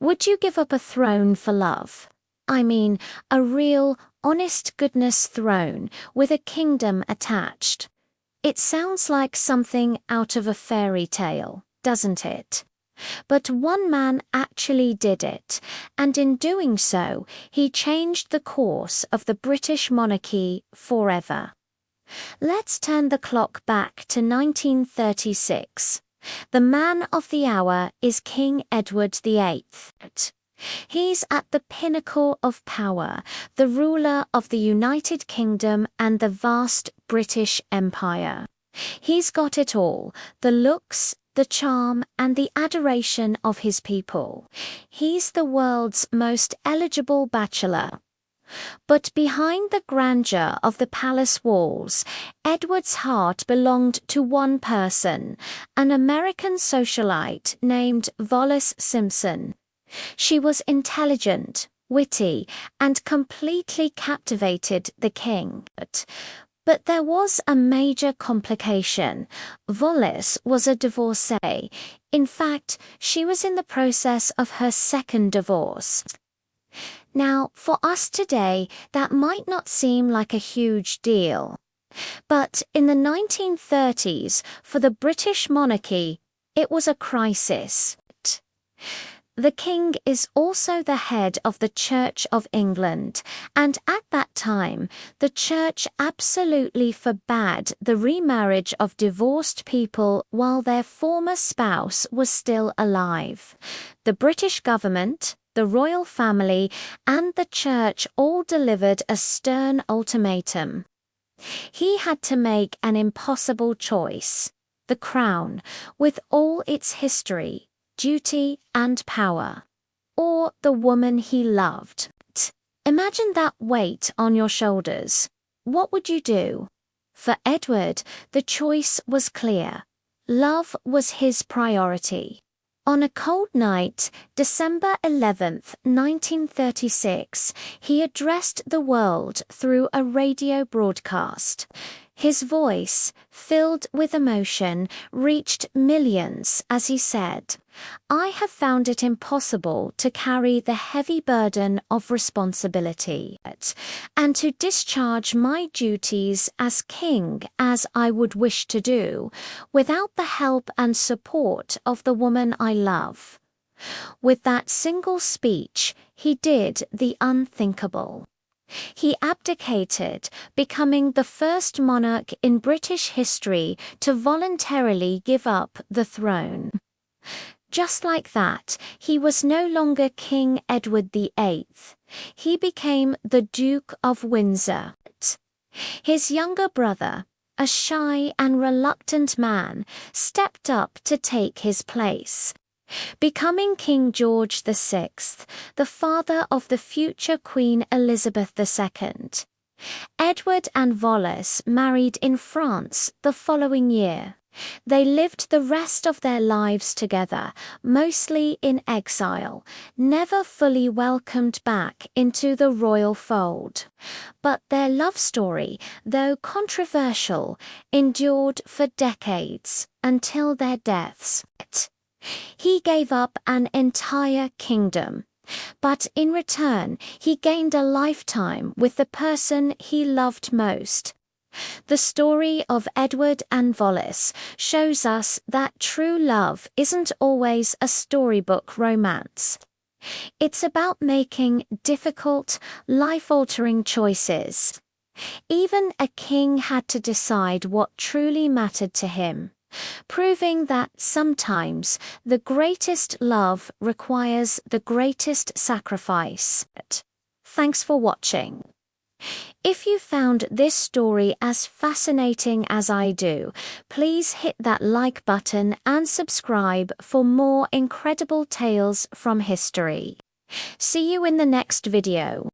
Would you give up a throne for love? I mean, a real, honest-goodness throne with a kingdom attached. It sounds like something out of a fairy tale, doesn't it? But one man actually did it, and in doing so, he changed the course of the British monarchy forever. Let's turn the clock back to 1936. The man of the hour is King Edward VIII. He's at the pinnacle of power, the ruler of the United Kingdom and the vast British Empire. He's got it all, the looks, the charm, and the adoration of his people. He's the world's most eligible bachelor. But behind the grandeur of the palace walls, Edward's heart belonged to one person, an American socialite named Wallis Simpson. She was intelligent, witty, and completely captivated the king. But there was a major complication. Wallis was a divorcee. In fact, she was in the process of her second divorce. Now, for us today, that might not seem like a huge deal. But in the 1930s, for the British monarchy, it was a crisis. The king is also the head of the Church of England, and at that time, the church absolutely forbade the remarriage of divorced people while their former spouse was still alive. The British government, the royal family, and the church all delivered a stern ultimatum. He had to make an impossible choice: the crown, with all its history, duty, and power, or the woman he loved. Imagine that weight on your shoulders. What would you do? For Edward, the choice was clear. Love was his priority. On a cold night, December 11th, 1936, he addressed the world through a radio broadcast. His voice, filled with emotion, reached millions as he said, "I have found it impossible to carry the heavy burden of responsibility and to discharge my duties as king as I would wish to do, without the help and support of the woman I love." With that single speech, he did the unthinkable. He abdicated, becoming the first monarch in British history to voluntarily give up the throne. Just like that, he was no longer King Edward VIII. He became the Duke of Windsor. His younger brother, a shy and reluctant man, stepped up to take his place, becoming King George VI, the father of the future Queen Elizabeth II. Edward and Wallis married in France the following year. They lived the rest of their lives together, mostly in exile, never fully welcomed back into the royal fold. But their love story, though controversial, endured for decades, until their deaths. He gave up an entire kingdom, but in return he gained a lifetime with the person he loved most. The story of Edward and Wallis shows us that true love isn't always a storybook romance. It's about making difficult, life-altering choices. Even a king had to decide what truly mattered to him, proving that sometimes the greatest love requires the greatest sacrifice. Thanks for watching. If you found this story as fascinating as I do, please hit that like button and subscribe for more incredible tales from history. See you in the next video.